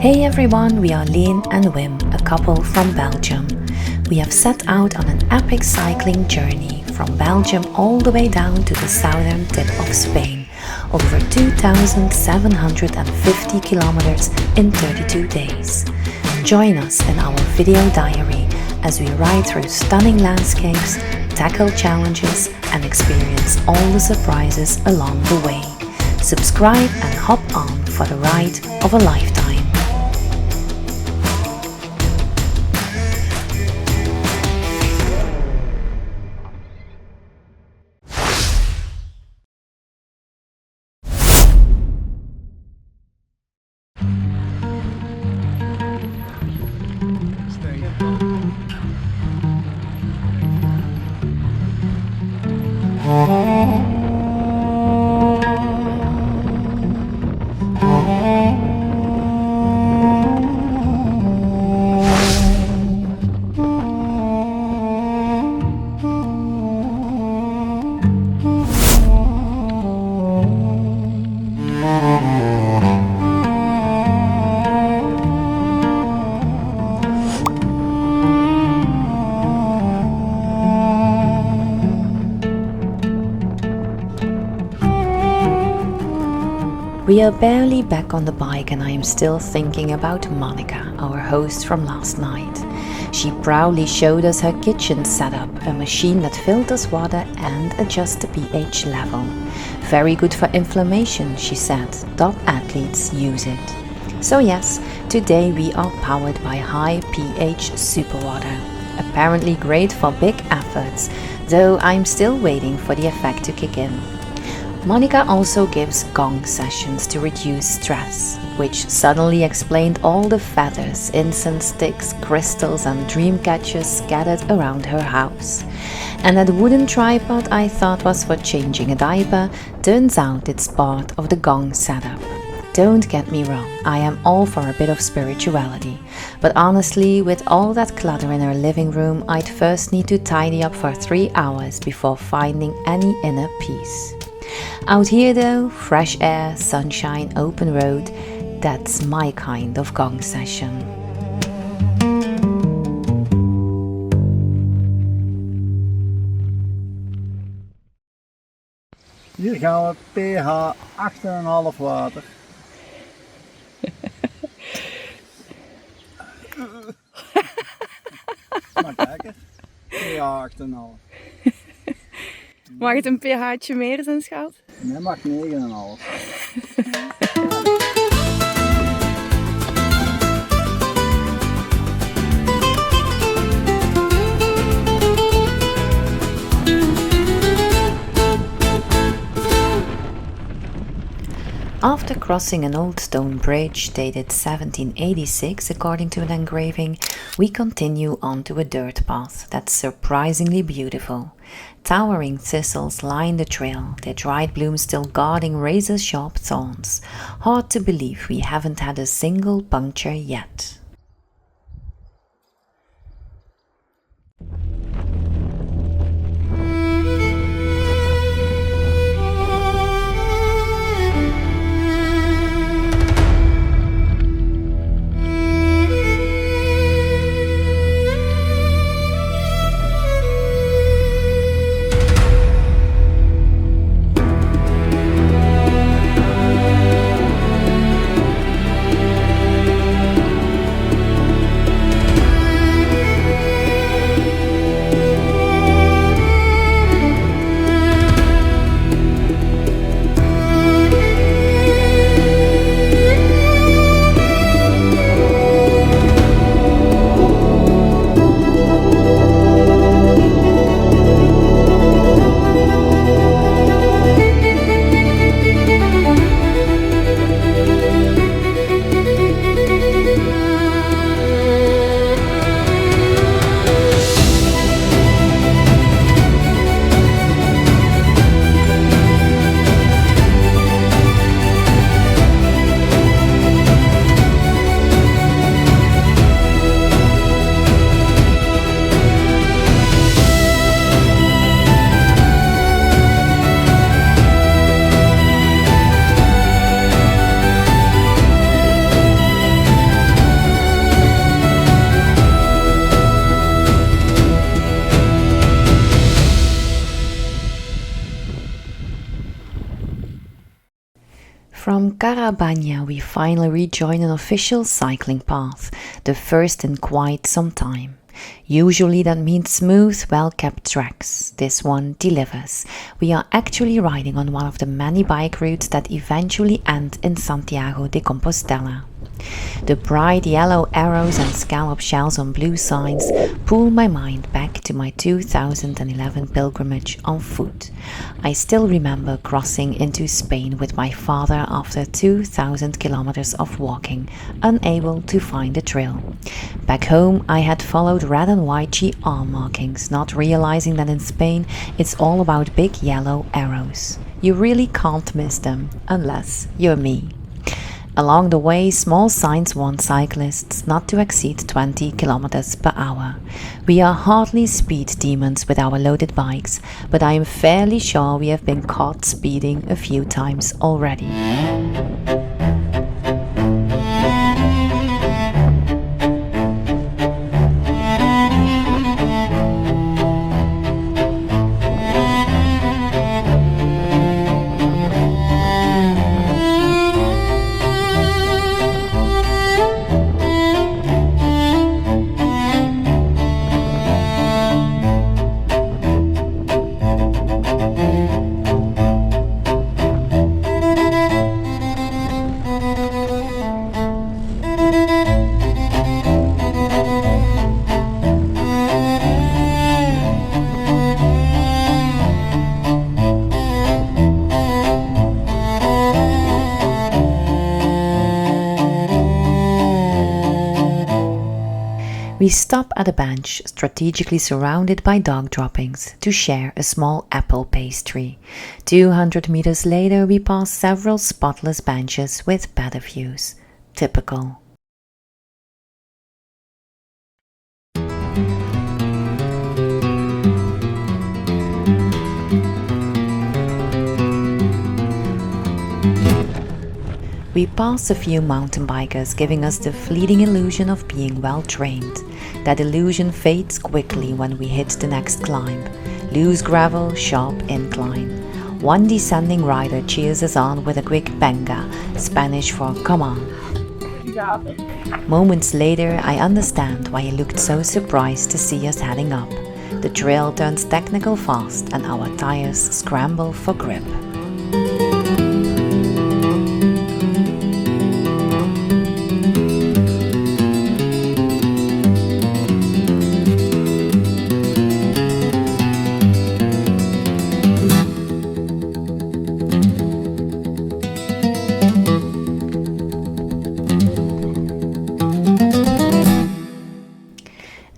Hey everyone, we are Leen and Wim, a couple from Belgium. We have set out on an epic cycling journey from Belgium all the way down to the southern tip of Spain, over 2,750 kilometers in 32 days. Join us in our video diary as we ride through stunning landscapes, tackle challenges and experience all the surprises along the way. Subscribe and hop on for the ride of a lifetime. We are barely back on the bike and I am still thinking about Monica, our host from last night. She proudly showed us her kitchen setup, a machine that filters water and adjusts the pH level. Very good for inflammation, she said. Top athletes use it. So yes, today we are powered by high pH superwater. Apparently great for big efforts, though I'm still waiting for the effect to kick in. Monica also gives gong sessions to reduce stress, which suddenly explained all the feathers, incense sticks, crystals and dream catchers scattered around her house. And that wooden tripod I thought was for changing a diaper, turns out it's part of the gong setup. Don't get me wrong, I am all for a bit of spirituality, but honestly, with all that clutter in her living room, I'd first need to tidy up for 3 hours before finding any inner peace. Out here though, fresh air, sunshine, open road, that's my kind of gong session. Hier gaan we pH 8,5 water. Maar lekker. pH 8,5. Mag het een pH'tje meer zijn, schat? Nee, mag 9,5. After crossing an old stone bridge dated 1786 according to an engraving, we continue on to a dirt path that's surprisingly beautiful. Towering thistles line the trail, their dried blooms still guarding razor-sharp thorns. Hard to believe we haven't had a single puncture yet. Carabagna we finally rejoin an official cycling path, the first in quite some time. Usually that means smooth, well-kept tracks. This one delivers. We are actually riding on one of the many bike routes that eventually end in Santiago de Compostela. The bright yellow arrows and scallop shells on blue signs pull my mind back to my 2011 pilgrimage on foot. I still remember crossing into Spain with my father after 2,000 kilometers of walking, unable to find a trail. Back home I had followed red and white GR markings, not realizing that in Spain it's all about big yellow arrows. You really can't miss them, unless you're me. Along the way, small signs warn cyclists not to exceed 20 kilometers per hour. We are hardly speed demons with our loaded bikes, but I am fairly sure we have been caught speeding a few times already. We stop at a bench strategically surrounded by dog droppings to share a small apple pastry. 200 meters later we pass several spotless benches with better views. Typical. We pass a few mountain bikers, giving us the fleeting illusion of being well trained. That illusion fades quickly when we hit the next climb. Loose gravel, sharp incline. One descending rider cheers us on with a quick venga, Spanish for come on. Moments later, I understand why he looked so surprised to see us heading up. The trail turns technical fast and our tires scramble for grip.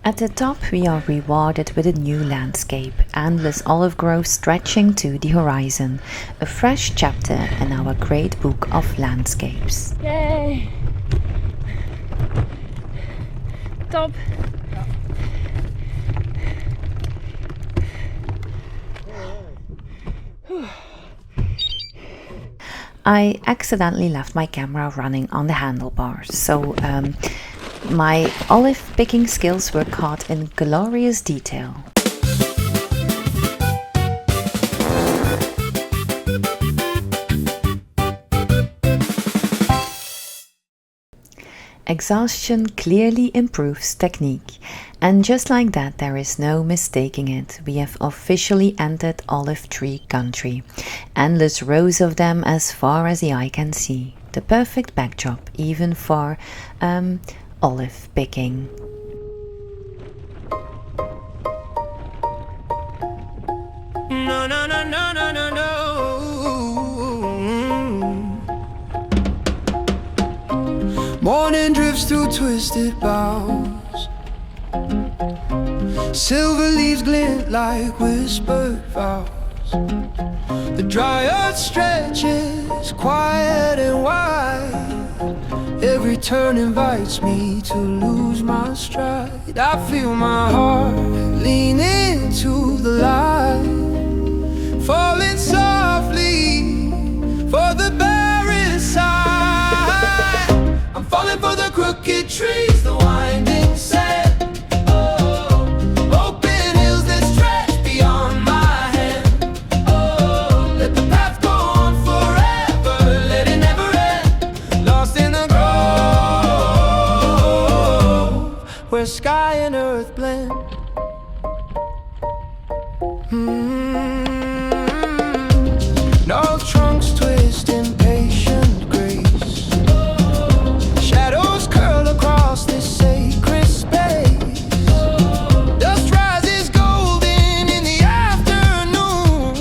At the top we are rewarded with a new landscape, endless olive groves stretching to the horizon, a fresh chapter in our great book of landscapes. Yay! Top! I accidentally left my camera running on the handlebars, so my olive picking skills were caught in glorious detail. Exhaustion clearly improves technique, and just like that there is no mistaking it. We have officially entered olive tree country. Endless rows of them as far as the eye can see. The perfect backdrop even for olive picking. No, no, no, no, no, no, no. Morning drifts through twisted boughs. Silver leaves glint like whispered vows. The dry earth stretches quiet and wide. Every turn invites me to lose my stride. I feel my heart lean into the light, falling softly for the barren side. I'm falling for the crooked trees, the winding sand. Oh, open hills that stretch beyond my hand. Oh, let the path go on forever, let it never end. where sky and earth blend. No trunks twist in patient grace. Shadows curl across this sacred space. Dust rises golden in the afternoon.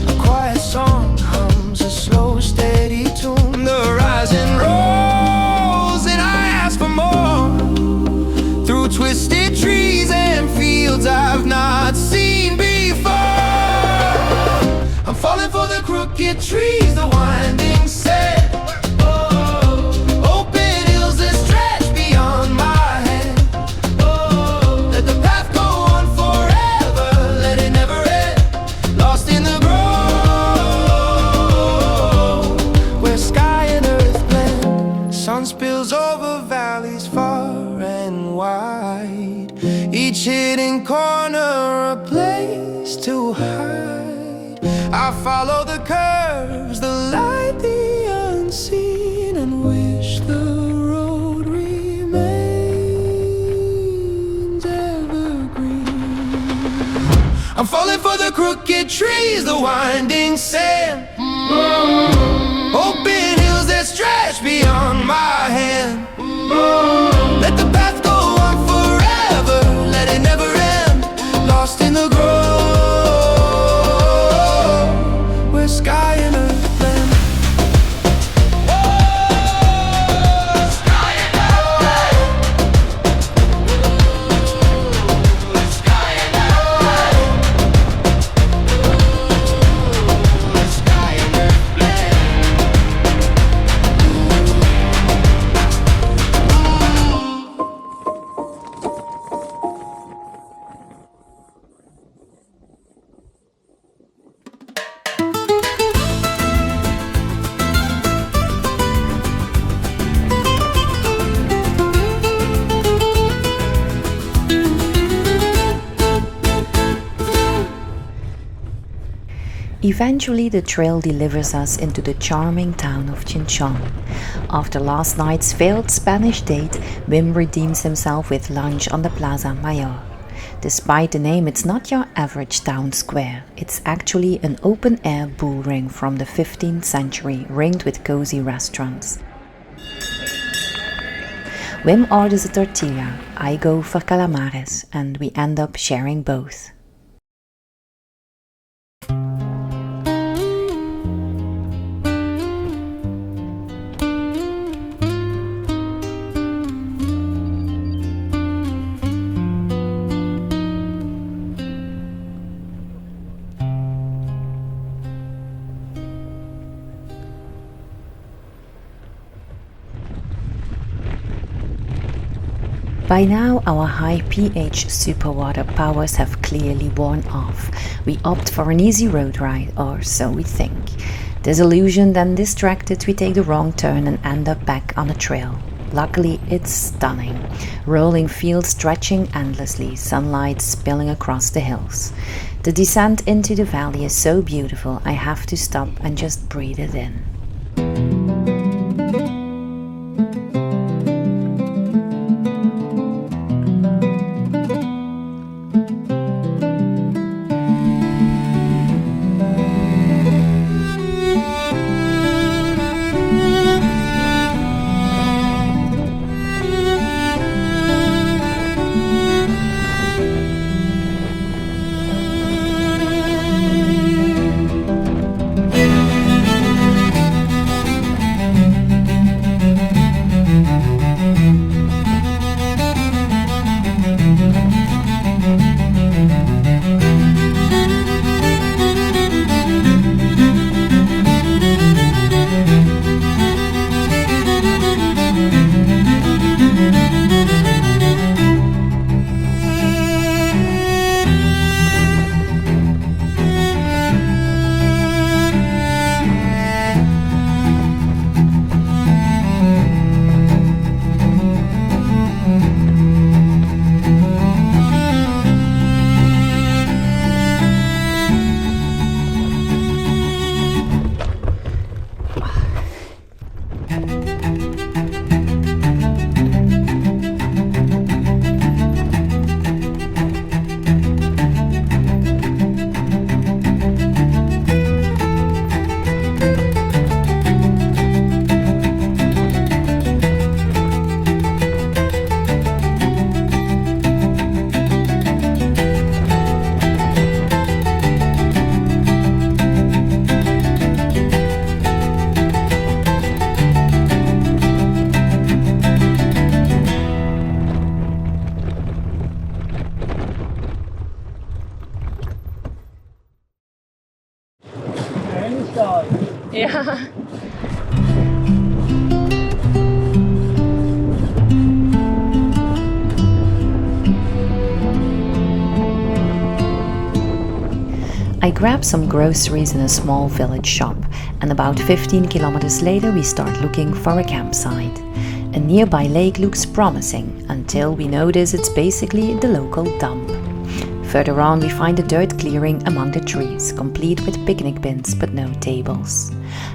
A quiet song hums a slow, steady tune. The horizon rolls and I ask for more. Through twisted trees and fields I've not seen before. I'm falling for the crooked trees, the winding sand. Open hills that stretch beyond my head. Let the path go on forever, let it never end. Lost in the grove, where sky and earth blend. Sun spills over valleys far and wide. Each hidden corner a place to hide. I follow the curves, the light, the unseen, and wish the road remains evergreen. I'm falling for the crooked trees, the winding sand. Open hills that stretch beyond my hand. Let the path go on forever, let it never end. Lost in the grove, sky and earth blend. Sky and earth blend. Sky and earth blend. Sky and earth blend. Eventually, the trail delivers us into the charming town of Chinchón. After last night's failed Spanish date, Wim redeems himself with lunch on the Plaza Mayor. Despite the name, it's not your average town square. It's actually an open-air bull ring from the 15th century, ringed with cozy restaurants. Wim orders a tortilla, I go for calamares, and we end up sharing both. By now, our high pH superwater powers have clearly worn off. We opt for an easy road ride, or so we think. Disillusioned and distracted, we take the wrong turn and end up back on a trail. Luckily, it's stunning. Rolling fields stretching endlessly, sunlight spilling across the hills. The descent into the valley is so beautiful, I have to stop and just breathe it in. grab some groceries in a small village shop, and about 15 kilometers later we start looking for a campsite. A nearby lake looks promising until we notice it's basically the local dump. Further on we find a dirt clearing among the trees, complete with picnic bins but no tables.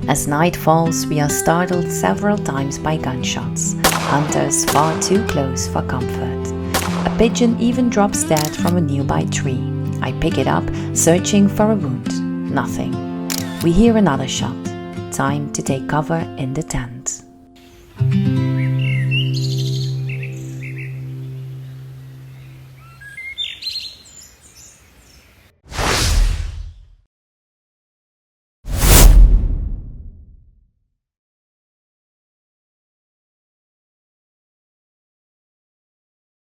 As night falls, we are startled several times by gunshots, hunters far too close for comfort. A pigeon even drops dead from a nearby tree. I pick it up, searching for a wound. Nothing. We hear another shot. Time to take cover in the tent.